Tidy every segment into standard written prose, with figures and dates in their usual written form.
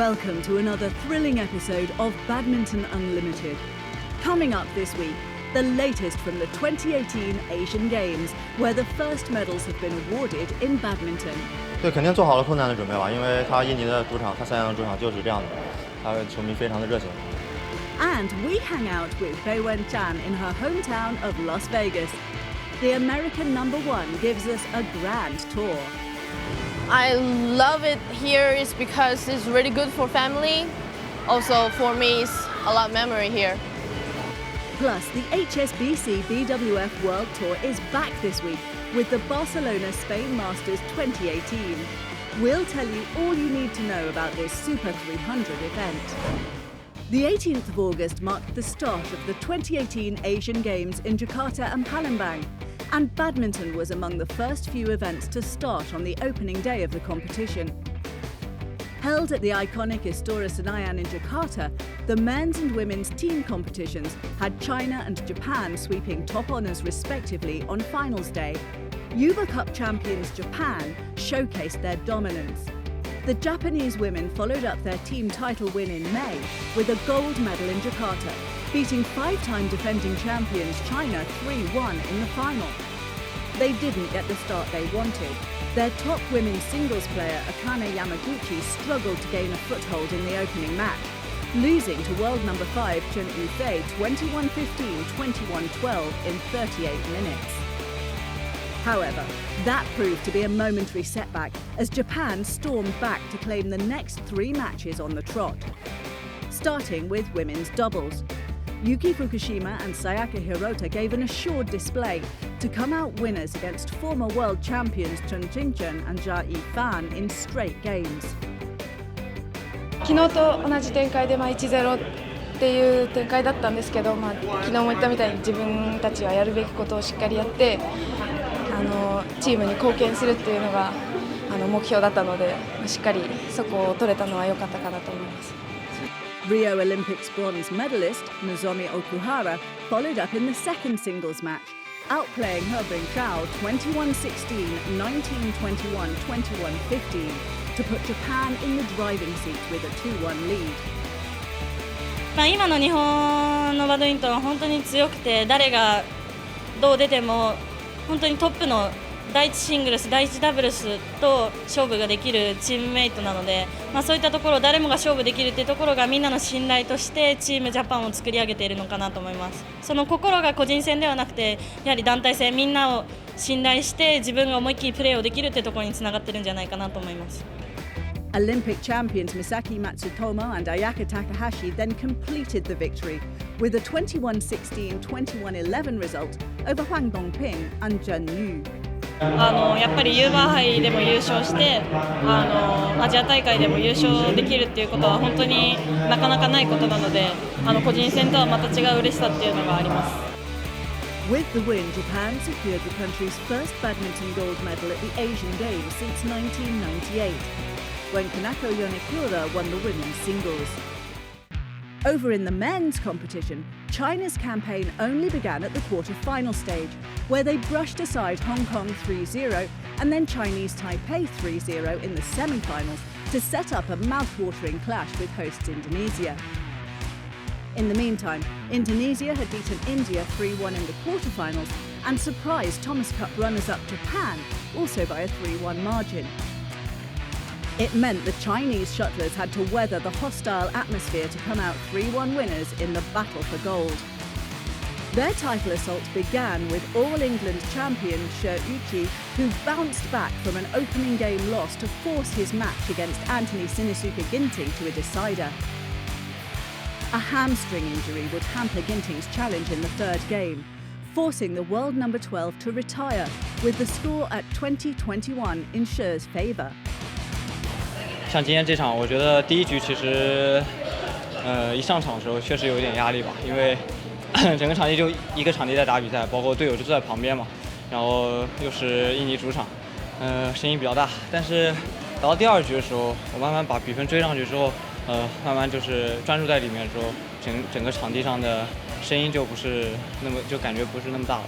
Welcome to another thrilling episode of Badminton Unlimited. Coming up this week, the latest from the 2018 Asian Games, where the first medals have been awarded in badminton. 对，肯定做好了困难的准备吧，因为他印尼的主场，他三阳的主场就是这样的，他的球迷非常的热情。And we hang out with Beiwen Zhang in her hometown of Las Vegas. The American #1 gives us a grand tour. I love it here is because it's really good for family. Also for me, it's a lot of memory here. Plus, the HSBC BWF World Tour is back this week with the Barcelona Spain Masters 2018. We'll tell you all you need to know about this Super 300 event. The 18th of August marked the start of the 2018 Asian Games in Jakarta and Palembang, and badminton was among the first few events to start on the opening day of the competition. Held at the iconic Istora Senayan in Jakarta, the men's and women's team competitions had China and Japan sweeping top honours respectively on finals day. Yuba Cup champions Japan showcased their dominance. The Japanese women followed up their team title win in May with a gold medal in Jakarta, beating five-time defending champions China 3-1 in the final. They didn't get the start they wanted. Their top women's singles player Akane Yamaguchi struggled to gain a foothold in the opening match, losing to world number 5 Chen Yufei 21-15, 21-12 in 38 minutes. However, that proved to be a momentary setback as Japan stormed back to claim the next 3 matches on the trot. Starting with women's doubles. Yuki Fukushima and Sayaka Hirota gave an assured display to come out winners against former world champions Chen Jingchen and Jia Yifan in straight games. 昨日と同じ展開で1-0っていう展開だったんですけど、昨日も言ったみたいに自分たちはやるべきことをしっかりやって、チームに貢献するっていうのが目標だったので、しっかりそこを取れたのは良かったかなと思います。Rio Olympics bronze medalist Nozomi Okuhara followed up in the second singles match, outplaying her Penchat 21-16, 19-21, 21-15 to put Japan in the driving seat with a 2-1 lead. 今の日本のバドミントンは本当に強くて、誰がどう出ても本当にトップの第一シングルス、第一ダブルスと勝負ができるチームメイトなので、そういったところ誰もが勝負できるというところがみんなの信頼としてチームジャパンを作り上げているのかなと思います。その心が個人戦ではなくて、やはり団体戦、みんなを信頼して自分が思いっきりプレーをできるというところにつながっているんじゃないかなと思います。Olympic champions Misaki Matsutomo and Ayaka Takahashi then completed the victory with a 21-16, 21-11 result over Huang Dongping and Zhen Yu. やっぱりユーバー杯でも優勝して、アジア大会でも優勝できるっていうことは本当になかなかないことなので、個人戦とはまた違う嬉しさっていうのがあります。With the win, Japan secured the country's first badminton gold medal at the Asian Games since 1998, when Kanako Yonekura won the women's singles. Over in the men's competition, China's campaign only began at the quarter-final stage, where they brushed aside Hong Kong 3-0 and then Chinese Taipei 3-0 in the semi-finals to set up a mouth-watering clash with hosts Indonesia. In the meantime, Indonesia had beaten India 3-1 in the quarter-finals and surprised Thomas Cup runners-up Japan, also by a 3-1 margin. It meant the Chinese shuttlers had to weather the hostile atmosphere to come out 3-1 winners in the battle for gold. Their title assault began with All England champion She Yuqi, who bounced back from an opening game loss to force his match against Anthony Sinisuka Ginting to a decider. A hamstring injury would hamper Ginting's challenge in the third game, forcing the world number 12 to retire, with the score at 20-21 in She's favour. 像今天这场，我觉得第一局其实，一上场的时候确实有点压力吧，因为整个场地就一个场地在打比赛，包括队友就坐在旁边嘛，然后又是印尼主场，声音比较大。但是打到第二局的时候，我慢慢把比分追上去之后，慢慢就是专注在里面的时候，整个场地上的声音就不是那么，就感觉不是那么大了。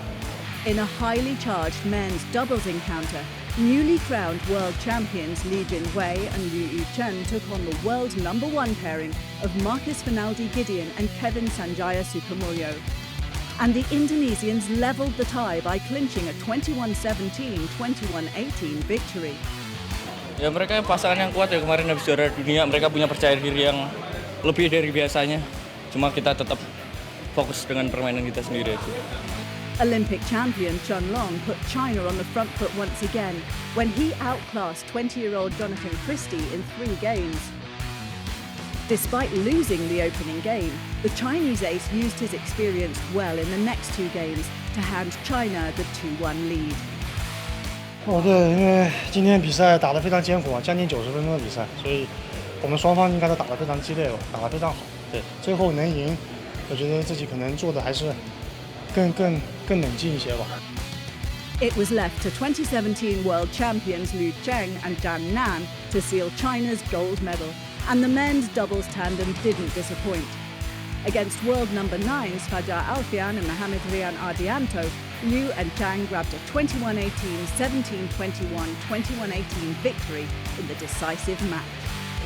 In a highly charged men's doubles encounter, Newly crowned world champions Li Jinhui and Liu Yuchen took on the world's #1 pairing of Marcus Finaldi-Gideon and Kevin Sanjaya Sukamuljo. And the Indonesians levelled the tie by clinching a 21-17, 21-18 victory. Ya mereka pasangan yang kuat ya, kemarin habis juara dunia, mereka punya percaya diri yang lebih dari biasanya. Cuma kita tetap fokus dengan permainan kita sendiri aja. Olympic champion Chun Long put China on the front foot once again when he outclassed 20-year-old Jonathan Christie in 3 games. Despite losing the opening game, the Chinese ace used his experience well in the next 2 games to hand China the 2-1 lead. 对，因为今天比赛打得非常艰苦啊，将近90分钟的比赛，所以我们双方应该都打得非常激烈，打得非常好。对，最后能赢，我觉得自己可能做的还是更冷静一些吧。It was left to 2017 world champions Liu Zhang and Dan Nan to seal China's gold medal, and the men's doubles tandem didn't disappoint. Against world #9s Fajar Alfian and Mohamed Rian Ardianto, Liu and Zhang grabbed a 21-18, 17-21, 21-18 victory in the decisive match.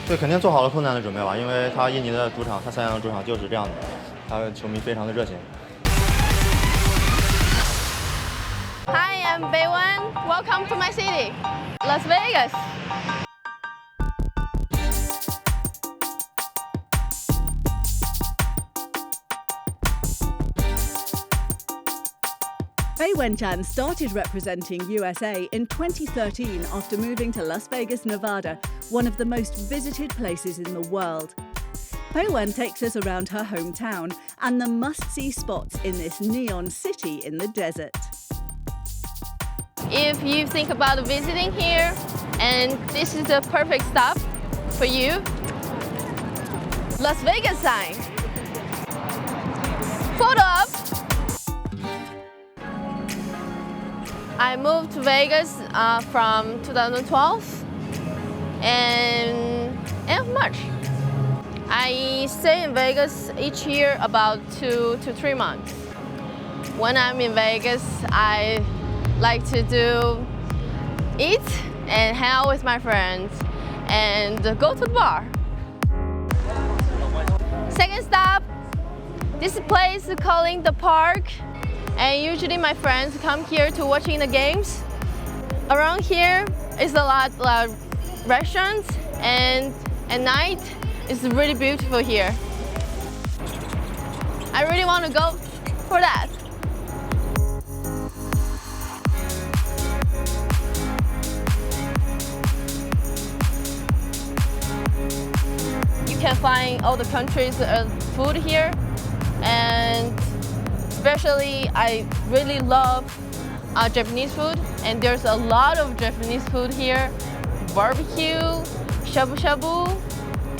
对，肯定做好了困难的准备吧，因为他印尼的主场，他三阳的主场就是这样的，他的球迷非常的热情。 Hi, I'm Beiwen. Welcome to my city, Las Vegas. Beiwen Zhang started representing USA in 2013 after moving to Las Vegas, Nevada, one of the most visited places in the world. Beiwen takes us around her hometown and the must-see spots in this neon city in the desert. If you think about visiting here, and this is the perfect stop for you, Las Vegas sign. Photo up. I moved to Vegas from 2012 and end of March. I stay in Vegas each year about 2 to 3 months. When I'm in Vegas, I like to eat and hang out with my friends and go to the bar. Second stop, this place is calling the park, and usually my friends come here to watching the games. Around here is a lot of restaurants, and at night it's really beautiful here. I really want to go for that. You can find all the countries' food here, and especially I really love Japanese food, and there's a lot of Japanese food here. Barbecue, shabu-shabu,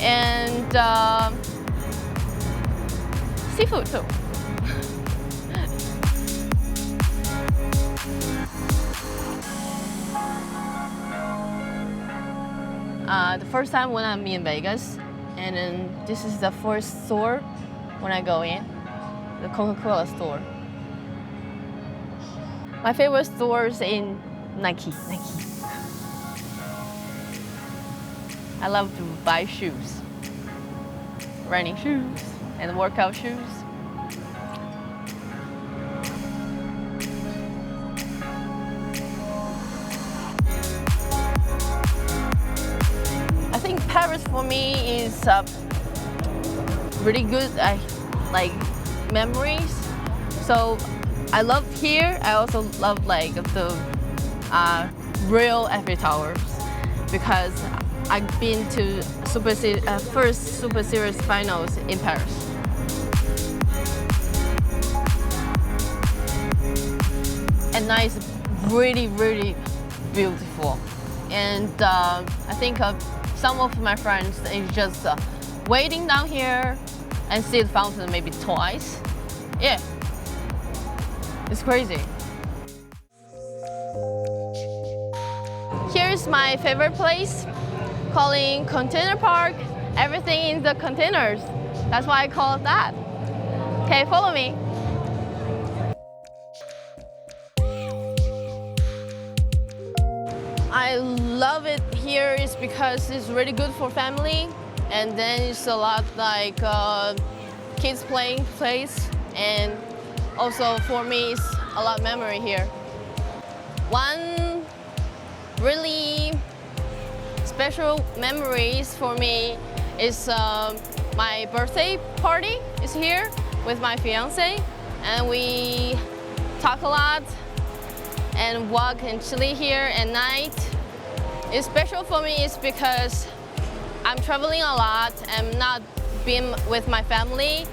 and seafood too. The first time when I'm in Vegas, and then this is the first store when I go in, the Coca-Cola store. My favorite stores in Nike. I love to buy shoes, running shoes and workout shoes. I think Paris for me is really good like memories. So I love here. I also love like the real Eiffel Towers because I've been to first Super Series finals in Paris. And night is really, really beautiful. And I think some of my friends is just waiting down here and see the fountain maybe twice. Yeah, it's crazy. Here's my favorite place, calling Container Park. Everything in the containers. That's why I call it that. Okay, follow me. I love it here is because it's really good for family, and then it's a lot like kids playing place, and also for me it's a lot of memory here. One really special memories for me is my birthday party is here with my fiance, and we talk a lot and walk and chill here at night. It's special for me is because I'm traveling a lot, I'm not being with my family,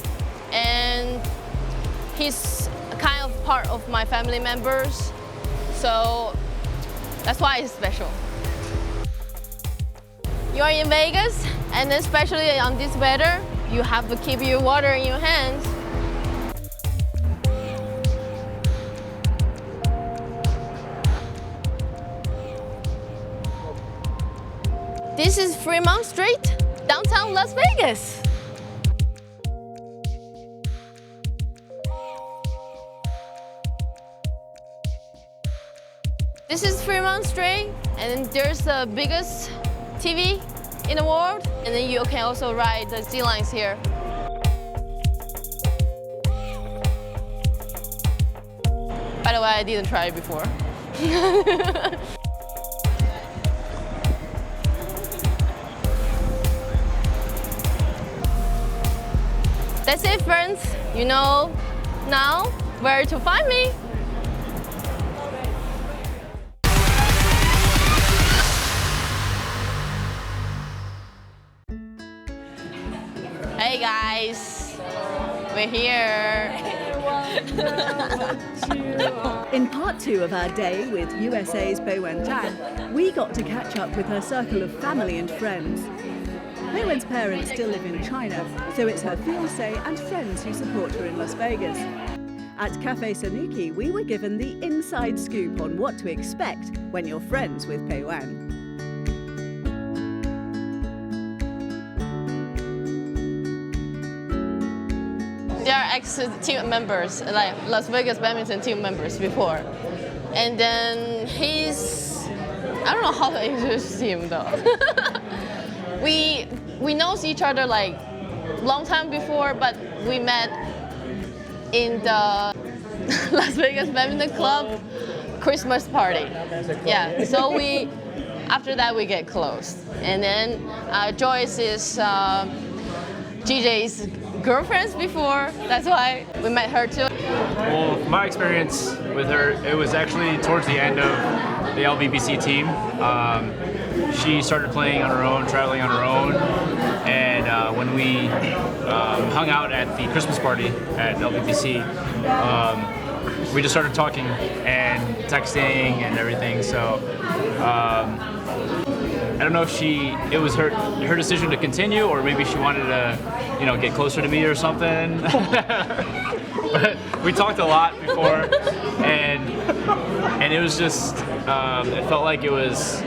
and he's kind of part of my family members, so that's why it's special. You are in Vegas, and especially on this weather, you have to keep your water in your hands. This is Fremont Street, downtown Las Vegas. This is Fremont Street, and there's the biggest TV in the world, and then you can also ride the sea lines here. By the way, I didn't try it before. That's it, friends. You know now where to find me. Hey guys, we're here. In part 2 of our day with USA's Beiwen Zhang, we got to catch up with her circle of family and friends. Beiwen's parents still live in China, so it's her fiancé and friends who support her in Las Vegas. At Cafe Sanuki, we were given the inside scoop on what to expect when you're friends with Beiwen. They are ex-team members, like Las Vegas badminton team members before. And then I don't know how to introduce him though. We know each other like long time before, but we met in the Las Vegas Badminton Club Christmas party. Yeah, so after that we get close. And then Joyce is GJ's girlfriends before, that's why we met her too. Well, my experience with her, it was actually towards the end of the LVBC team. She started playing on her own, traveling on her own, and when we hung out at the Christmas party at LVBC, we just started talking and texting and everything, so I don't know if it was her decision to continue, or maybe she wanted to, get closer to me or something. But we talked a lot before, and it was just, it felt like it was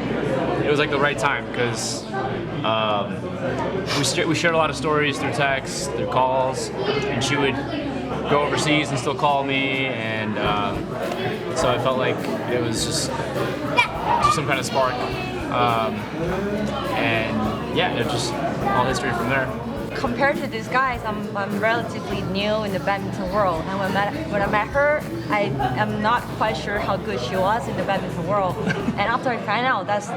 like the right time, because we shared a lot of stories through text, through calls, and she would go overseas and still call me, and so I felt like it was just some kind of spark. And yeah, it's just all history from there. Compared to these guys, I'm relatively new in the badminton world, and when I met her, I am not quite sure how good she was in the badminton world. And after I find out, that's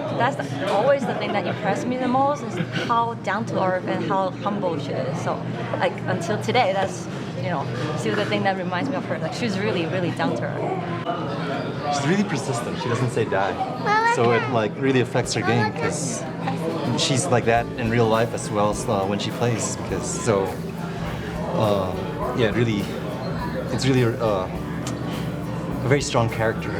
always the thing that impressed me the most, is how down to earth and how humble she is. So, like, until today, that's still the thing that reminds me of her. Like, she's really, really down to earth. She's really persistent. She doesn't say die. So it really affects her game, because she's like that in real life as well as when she plays. Because yeah, really, it's really a very strong character.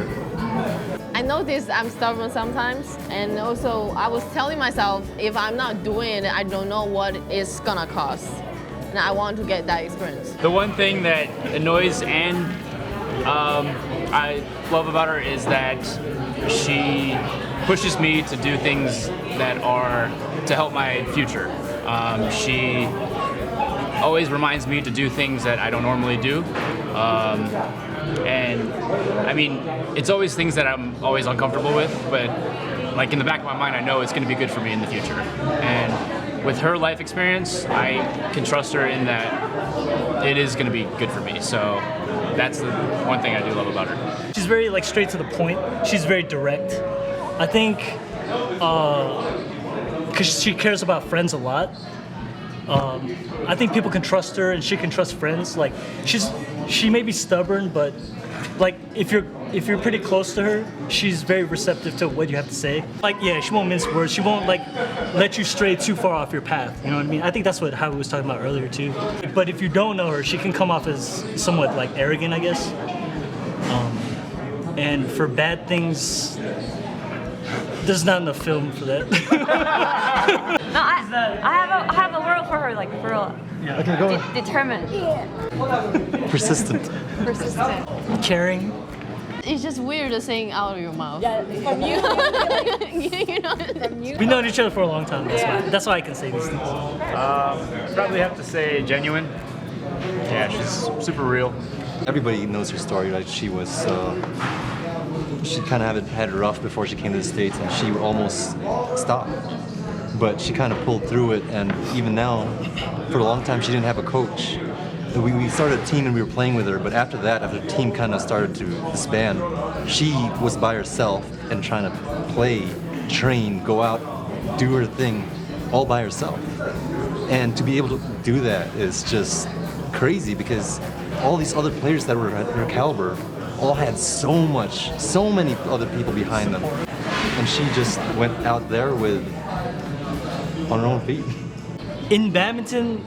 I noticed I'm stubborn sometimes, and also I was telling myself, if I'm not doing it, I don't know what it's gonna cost, and I want to get that experience. The one thing that annoys and I love about her is that she pushes me to do things that are to help my future. She always reminds me to do things that I don't normally do. And I mean, it's always things that I'm always uncomfortable with, but like in the back of my mind, I know it's going to be good for me in the future. And with her life experience, I can trust her in that it is going to be good for me. So that's the one thing I do love about her. She's very like straight to the point. She's very direct. I think because she cares about friends a lot. I think people can trust her and she can trust friends. Like she may be stubborn, but like if you're pretty close to her, she's very receptive to what you have to say. Like yeah, she won't mince words. She won't like let you stray too far off your path. You know what I mean? I think that's what Howie was talking about earlier too. But if you don't know her, she can come off as somewhat like arrogant, I guess. And for bad things, there's not enough film for that. No, I have a word for her, like for real. Yeah. Okay, go ahead. Determined. Persistent. Persistent. Caring. It's just weird to saying out of your mouth. Yeah, from you. You know? From you. We've known each other for a long time. That's why I can say these things. Probably have to say genuine. Yeah, she's super real. Everybody knows her story, right? She was, she kind of had it rough before she came to the States, and she almost stopped. But she kind of pulled through it, and even now, for a long time, she didn't have a coach. We started a team and we were playing with her, but after that, after the team kind of started to disband, she was by herself and trying to play, train, go out, do her thing, all by herself. And to be able to do that is just crazy because all these other players that were at her caliber all had so many other people behind them. And she just went out there on her own feet. In badminton,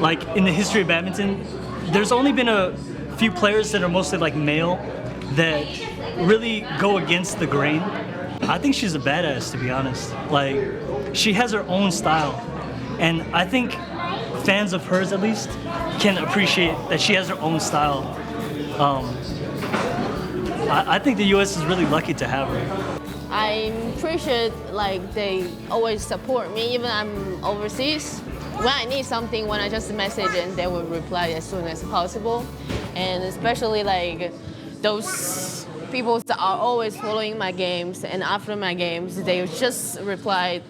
like in the history of badminton, there's only been a few players that are mostly like male that really go against the grain. I think she's a badass, to be honest. Like, she has her own style. And I think fans of hers, at least, can appreciate that she has her own style. I think the US is really lucky to have her. I'm pretty sure like they always support me even I'm overseas. When I need something, when I just message and they will reply as soon as possible. And especially like those people that are always following my games and after my games, they just reply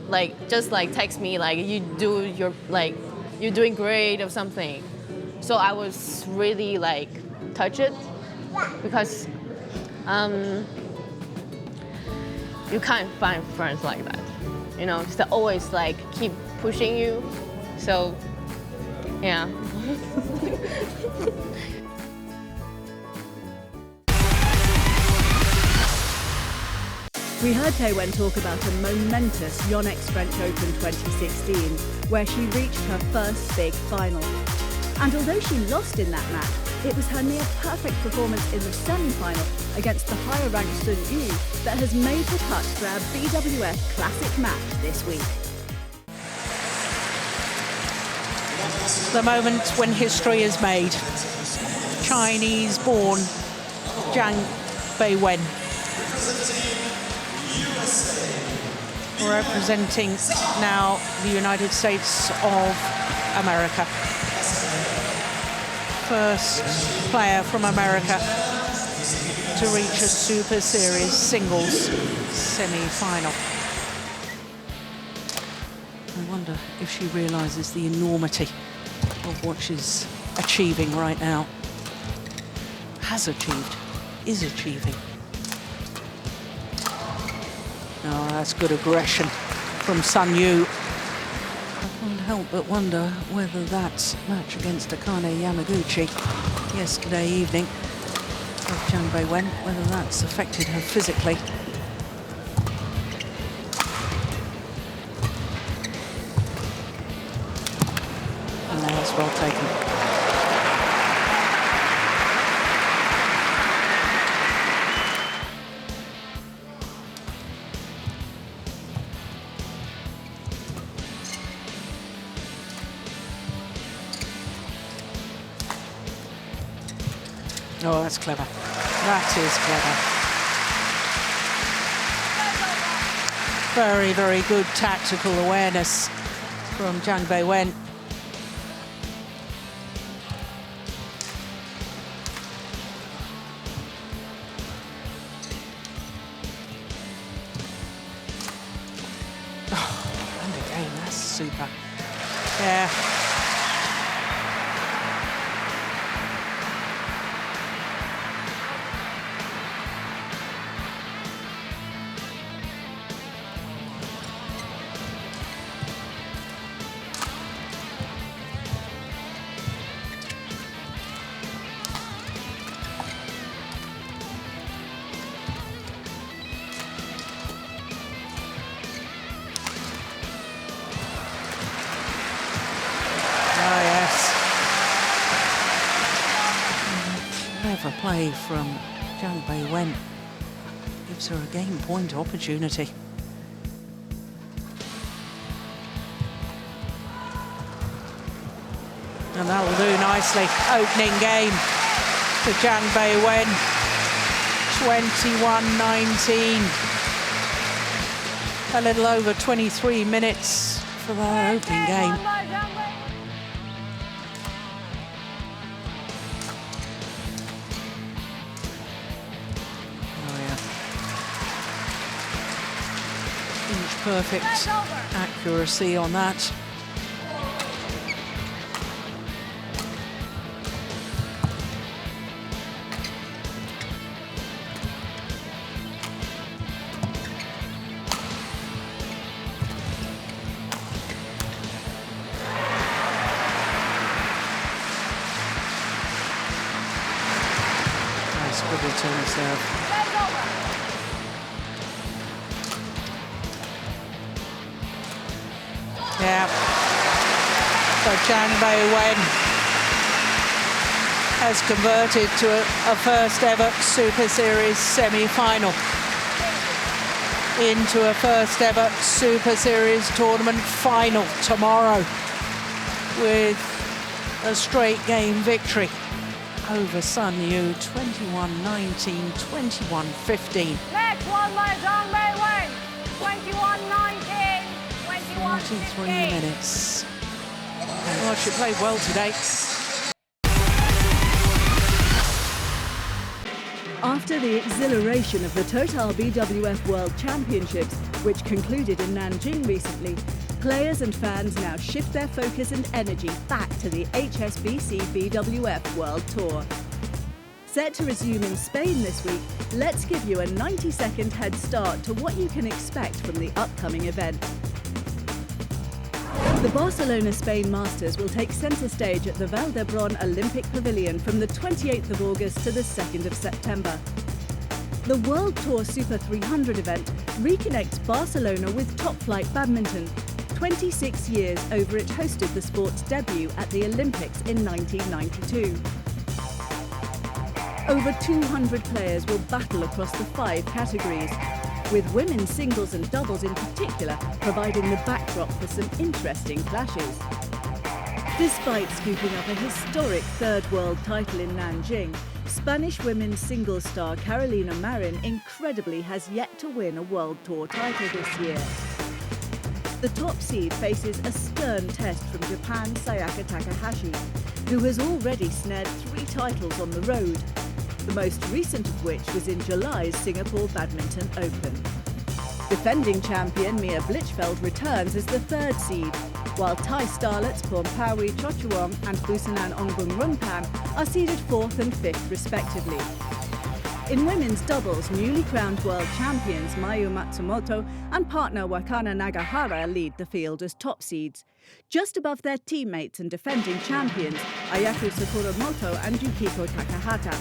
just text me like you're doing great or something. So I was really like touched because you can't find friends like that. You know, they always like keep pushing you. So, yeah. We heard Beiwen talk about a momentous Yonex French Open 2016, where she reached her first big final. And although she lost in that match, it was her near-perfect performance in the semi-final against the higher-ranked Sun Yu that has made the cut for our BWF Classic match this week. The moment when history is made. Chinese-born Zhang Beiwen, representing now the United States of America. First player from America to reach a Super Series singles semi-final. I wonder if she realises the enormity of what she's achieving right now. Has achieved, is achieving. Oh, that's good aggression from Sun Yu. I can't help but wonder whether that match against Akane Yamaguchi yesterday evening of Zhang Beiwen, whether that's affected her physically. And that's well taken. Oh, that's clever. That is clever. Very, very good tactical awareness from Zhang Beiwen. super. Yeah. Clever play from Zhang Beiwen. Gives her a game point opportunity. And that will do nicely. Opening game for Zhang Beiwen. 21-19. A little over 23 minutes for that opening game. Perfect accuracy on that. Nice good return serve. Yeah, so Zhang Beiwen has converted to a first ever Super Series semi-final into a first ever Super Series tournament final tomorrow with a straight game victory over Sun Yu, 21-19, 21-15. Next one by Zhang Beiwen, 21-19. 43 minutes. Well, she played well today. After the exhilaration of the Total BWF World Championships, which concluded in Nanjing recently, players and fans now shift their focus and energy back to the HSBC BWF World Tour. Set to resume in Spain this week, let's give you a 90-second head start to what you can expect from the upcoming event. The Barcelona Spain Masters will take centre stage at the Vall d'Hebron Olympic Pavilion from the 28th of August to the 2nd of September. The World Tour Super 300 event reconnects Barcelona with top-flight badminton, 26 years over it hosted the sport's debut at the Olympics in 1992. Over 200 players will battle across the 5 categories, with women's singles and doubles in particular providing the backdrop for some interesting clashes. Despite scooping up a historic third world title in Nanjing, Spanish women's singles star Carolina Marin incredibly has yet to win a World Tour title this year. The top seed faces a stern test from Japan's Sayaka Takahashi, who has already snared 3 titles on the road, the most recent of which was in July's Singapore Badminton Open. Defending champion Mia Blichfeld returns as the 3rd seed, while Thai starlets Pormpawi Chochuong and Busanan Ongbung Rungpan are seeded 4th and 5th respectively. In women's doubles, newly crowned world champions Mayu Matsumoto and partner Wakana Nagahara lead the field as top seeds, just above their teammates and defending champions Ayako Sakuramoto and Yukiko Takahata.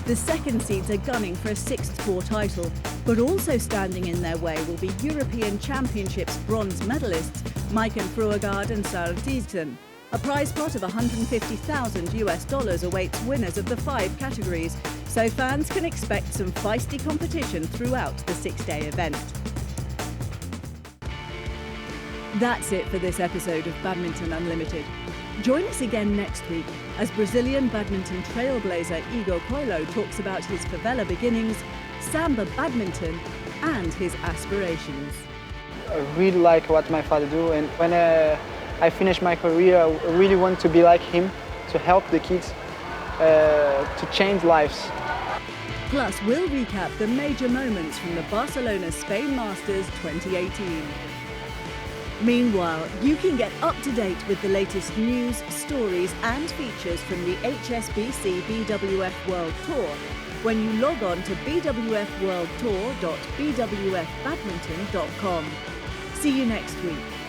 The 2nd seeds are gunning for a 6th tour title, but also standing in their way will be European Championships bronze medalists Maiken Fruegard and Sarah Thiessen. A prize pot of $150,000 awaits winners of the 5 categories, so fans can expect some feisty competition throughout the 6-day event. That's it for this episode of Badminton Unlimited. Join us again next week as Brazilian badminton trailblazer Igor Coelho talks about his favela beginnings, samba badminton, and his aspirations. I really like what my father do, and when I finish my career, I really want to be like him, to help the kids, to change lives. Plus, we'll recap the major moments from the Barcelona Spain Masters 2018. Meanwhile, you can get up to date with the latest news, stories and features from the HSBC BWF World Tour when you log on to bwfworldtour.bwfbadminton.com. See you next week.